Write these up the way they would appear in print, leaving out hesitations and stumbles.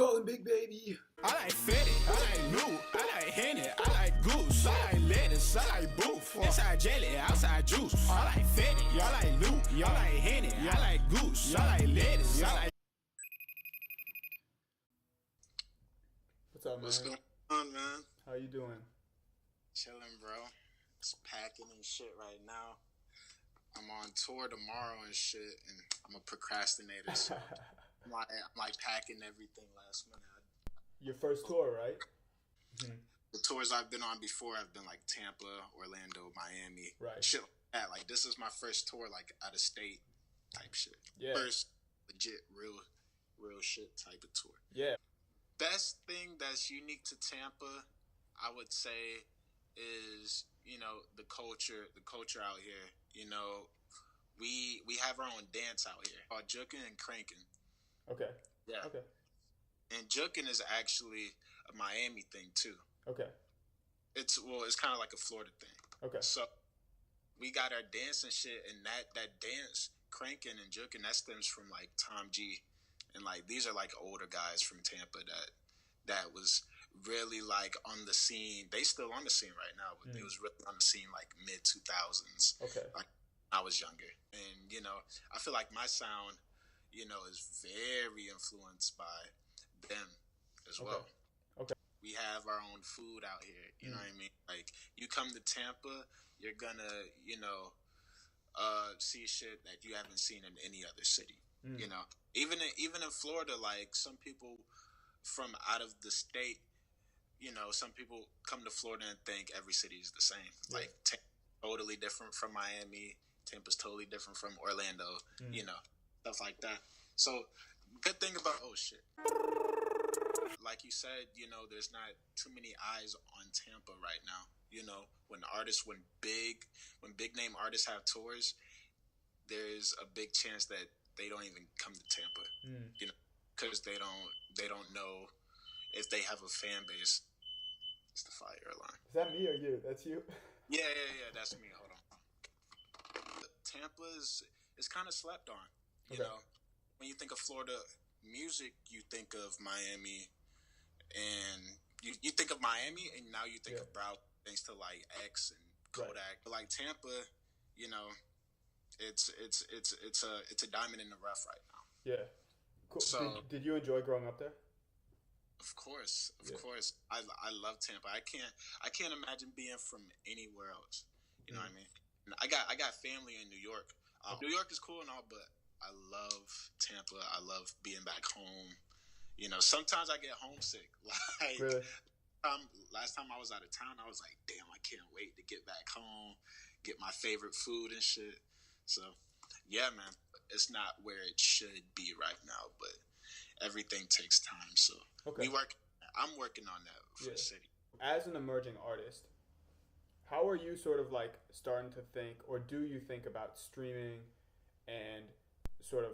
calling Big Baby. I like Fetty, I like Lou, I like Henny, I like Goose, I like lettuce, I like Boof, inside jelly, outside juice. I like Fetty, y'all like Lou, y'all like Henny, I like Goose, I like lettuce, I like. What's up, man? What's going on, man? How you doing? Chilling, bro. Just packing and shit right now. I'm on tour tomorrow and shit, and I'm a procrastinator. So I'm like packing everything last minute. Your first tour, right? Mm-hmm. The tours I've been on before have been like Tampa, Orlando, Miami, right? Shit like that. Like this is my first tour, like out of state type shit. Yeah. First legit, real shit type of tour. Yeah. Best thing that's unique to Tampa, I would say, is the culture out here. We have our own dance out here called jookin and cranking. Okay. Yeah. Okay. And jookin is actually a Miami thing too. Okay. It's kind of like a Florida thing. Okay. So we got our dance and shit, and that dance, cranking and jookin, that stems from like Tom G, and like these are like older guys from Tampa that was really like on the scene. They still on the scene right now, but they was really on the scene like mid 2000s. Okay. Like I was younger, and I feel like my sound, is very influenced by them as well. Okay. We have our own food out here. You know what I mean? Like you come to Tampa, you're gonna see shit that you haven't seen in any other city. Even in Florida, like some people from out of the state, some people come to Florida and think every city is the same. Yeah. Like totally different from Miami. Tampa's totally different from Orlando. Stuff like that. So good thing about like you said, there's not too many eyes on Tampa right now. When big name artists have tours, there's a big chance that they don't even come to Tampa. Because they don't know if they have a fan base. It's the fire alarm. Is that me or you? That's you? Yeah, that's me. Hold on. Tampa is kind of slept on. You know, when you think of Florida music, you think of Miami, and you think of Miami, and now you think of Broward, thanks to like X and Kodak. Right. But like Tampa, it's a diamond in the rough right now. Yeah. Cool. So, did you enjoy growing up there? Of course. I love Tampa. I can't imagine being from anywhere else. You know what I mean? And I got family in New York. New York is cool and all, but I love Tampa. I love being back home. Sometimes I get homesick. Like really? Last time I was out of town, I was like, damn, I can't wait to get back home, get my favorite food and shit. So, yeah, man, it's not where it should be right now, but everything takes time. So I'm working on that for the city. As an emerging artist, how are you sort of like starting to think, or do you think about streaming and sort of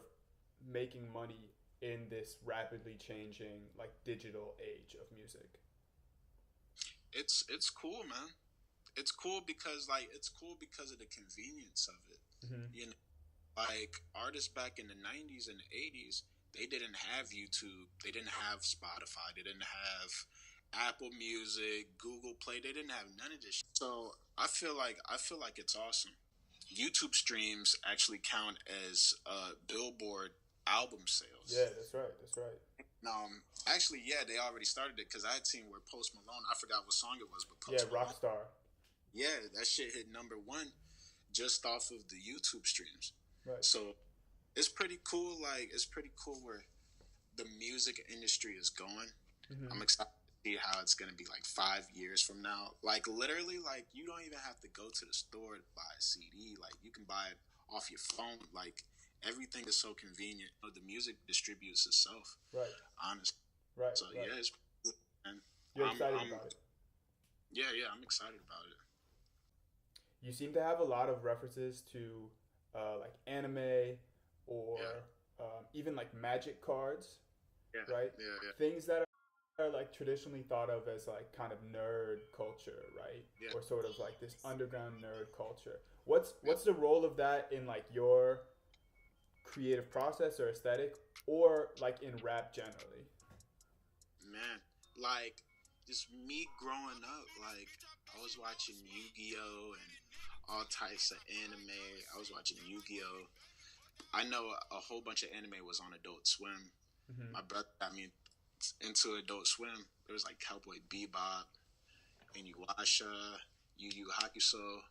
making money in this rapidly changing like digital age of music? It's cool, man. It's cool because of the convenience of it. Like artists back in the 90s and the 80s, they didn't have YouTube, they didn't have Spotify, they didn't have Apple Music, Google Play, they didn't have none of this. So I feel like it's awesome. YouTube streams actually count as Billboard album sales. Yeah, that's right. Actually, they already started it because I had seen where Post Malone, I forgot what song it was, but Post Malone, Rockstar. Yeah, that shit hit #1 just off of the YouTube streams. Right. So it's pretty cool. Like it's pretty cool where the music industry is going. I'm excited to see how it's gonna be like 5 years from now. Like literally, like you don't even have to go to the store to buy a CD. Like you can buy it off your phone. Like everything is so convenient. The music distributes itself. Right. Honestly. Right. So right. yeah, it's cool, man. You're excited about it. Yeah, I'm excited about it. You seem to have a lot of references to like anime or even like magic cards, right? Yeah. Things that are like traditionally thought of as like kind of nerd culture, right? Yeah. Or sort of like this underground nerd culture. What's the role of that in like your creative process or aesthetic, or like in rap generally? Man, like just me growing up, like I was watching Yu-Gi-Oh and all types of anime. I was watching Yu-Gi-Oh. I know a whole bunch of anime was on Adult Swim. Mm-hmm. My brother got me into Adult Swim. There was like Cowboy Bebop, Inuyasha, Yu Yu Hakusho.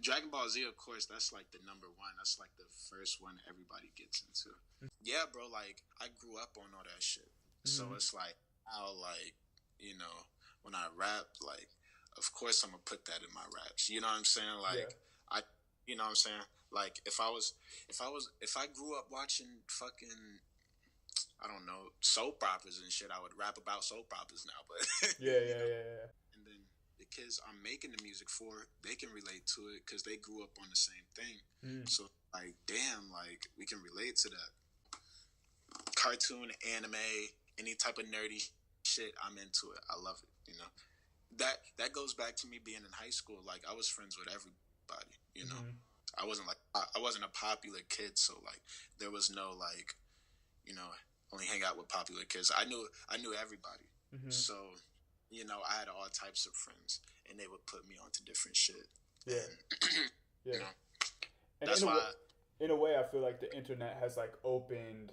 Dragon Ball Z, of course, that's like the number one. That's like the first one everybody gets into. Yeah, bro, like I grew up on all that shit. So it's like how, like, you know, when I rap, like, of course I'm gonna put that in my raps. You know what I'm saying? Like, you know what I'm saying? Like, if I grew up watching fucking, I don't know, soap operas and shit, I would rap about soap operas now. But yeah. And then the kids I'm making the music for, they can relate to it because they grew up on the same thing. So, like, damn, like, we can relate to that. Cartoon, anime, any type of nerdy shit, I'm into it. I love it, you know. That goes back to me being in high school. Like, I was friends with everybody, you know. I wasn't a popular kid, so, like, there was no, like, you know, only hang out with popular kids. I knew everybody. So, you know, I had all types of friends, and they would put me onto different shit. Yeah. And, Yeah. you know, and that's why. In a way, I feel like the internet has, like, opened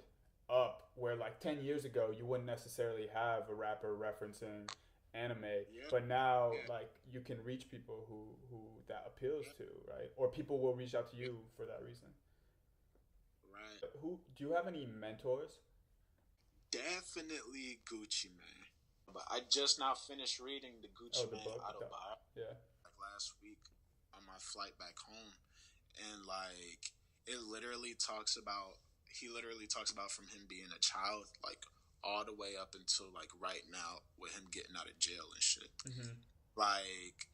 up where, like, 10 years ago, you wouldn't necessarily have a rapper referencing anime, but now, like, you can reach people who that appeals to, right? Or people will reach out to you for that reason. Right. Do you have any mentors? Definitely Gucci Mane. But I just now finished reading the Gucci Mane autobiography like last week on my flight back home, and like he literally talks about from him being a child, like all the way up until like right now with him getting out of jail and shit. Like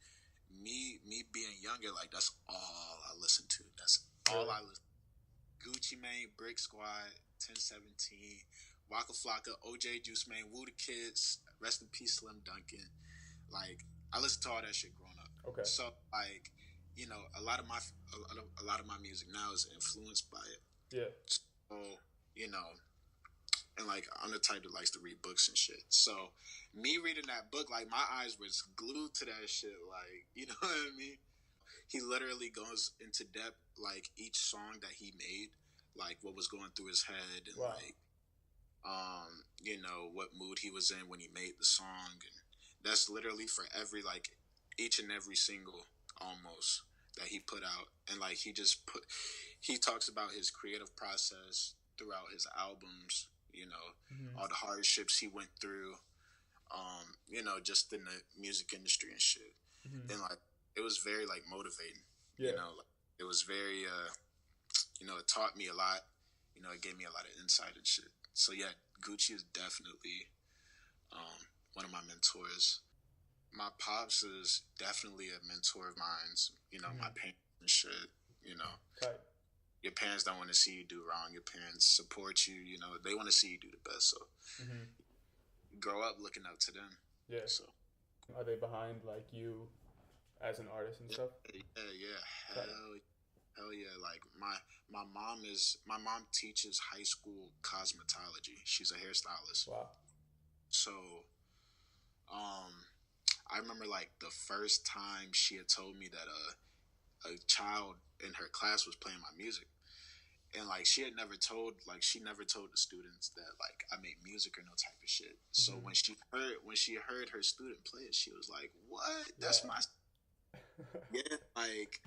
me being younger, like that's all I listen to. That's all I listen to. Gucci Mane, Brick Squad, 1017, Waka Flocka, OJ Juice Mane, Woo the Kids, rest in peace Slim Duncan. Like I listened to all that shit growing up. Okay. So like, you know, a lot of my music now is influenced by it. Yeah. So, you know, and like I'm the type that likes to read books and shit. So me reading that book, like my eyes was glued to that shit. Like, you know what I mean? He literally goes into depth, like each song that he made, like what was going through his head, and like, you know, what mood he was in when he made the song, and that's literally for every, like, each and every single almost that he put out, and like he talks about his creative process throughout his albums, you know, all the hardships he went through, you know, just in the music industry and shit, and like it was very like motivating, you know, like, it was very, you know, it taught me a lot, you know, it gave me a lot of insight and shit. So yeah, Gucci is definitely one of my mentors. My pops is definitely a mentor of mine. You know, my parents and shit, you know. Right. Your parents don't want to see you do wrong. Your parents support you, you know. They want to see you do the best. So grow up looking up to them. Yeah. So are they behind, like, you as an artist and stuff? Yeah. Hell yeah. Like my mom teaches high school cosmetology. She's a hairstylist. Wow. So I remember like the first time she had told me that a child in her class was playing my music, and like she never told the students that like I made music or no type of shit. So when she heard her student play it, she was like, "What? That's my." Yeah, like,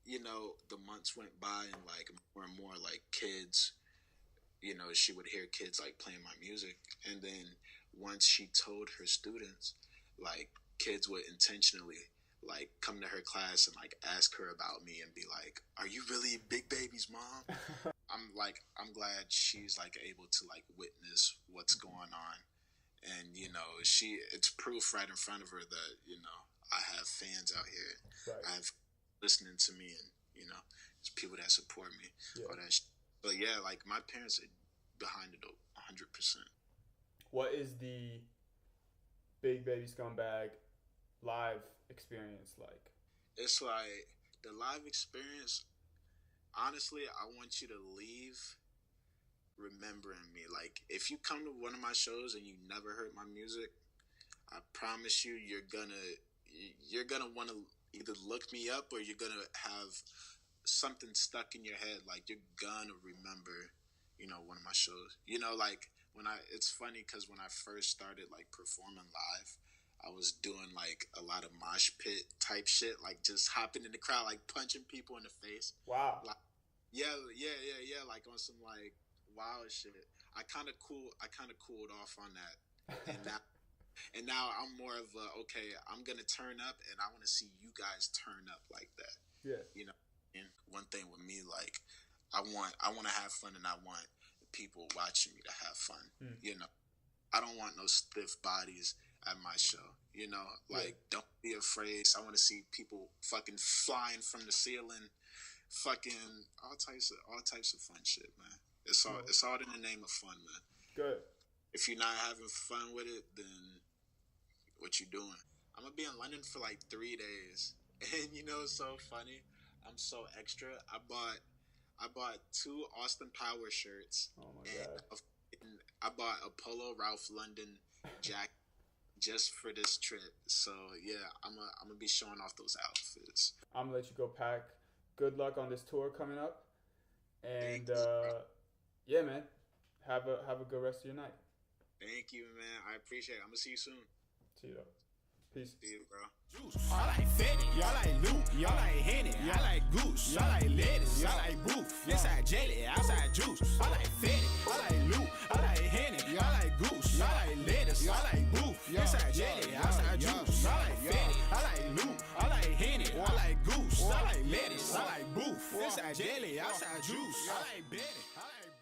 you know, the months went by and like more and more like kids, you know, she would hear kids like playing my music, and then once she told her students, like kids would intentionally like come to her class and like ask her about me and be like, "Are you really Big Baby's mom?" I'm glad she's like able to like witness what's going on, and you know, it's proof right in front of her that, you know, I have fans out here. Right. I have listening to me, and you know, there's people that support me. All that but yeah, like my parents are behind it 100%. What is the Big Baby Scumbag live experience like? It's like the live experience, honestly, I want you to leave remembering me. Like, if you come to one of my shows and you never heard my music, I promise you, you're gonna want to either look me up or you're gonna have something stuck in your head. Like, you're gonna remember, one of my shows. Like it's funny because when I first started like performing live, I was doing like a lot of mosh pit type shit, like just hopping in the crowd, like punching people in the face. Wow. Like, yeah, like on some like wild shit. I kind of cooled off on that, and now I'm more of a, okay, I'm gonna turn up, and I want to see you guys turn up like that. Yeah. And one thing with me, like, I want to have fun, and I want people watching me to have fun. I don't want no stiff bodies at my show. Like, don't be afraid. I want to see people fucking flying from the ceiling, fucking all types of fun shit, man. It's all in the name of fun, man. Good. If you're not having fun with it, then what you doing? I'm gonna be in London for like 3 days, and it's so funny. I'm so extra. I bought 2 Austin Power shirts. Oh my god. And I bought a Polo Ralph London jacket just for this trip. So yeah, I'm gonna be showing off those outfits. I'm gonna let you go pack. Good luck on this tour coming up, and yeah, man, have a good rest of your night. Thank you, man. I appreciate it. I'm gonna see you soon. See you though. Peace. See you, bro. I like Fetty, y'all like Luke, y'all like Henny, I like Goose, y'all like lettuce, y'all like Boof, inside jelly, outside juice. I like Fetty, I like Luke, I like Henny, y'all like Goose, y'all like lettuce, y'all like Boof, inside jelly, outside juice. I like Fetty, I like Luke, I like Henny, I like Goose, I like lettuce, I like Boof, inside jelly, outside juice. I like Betty, I like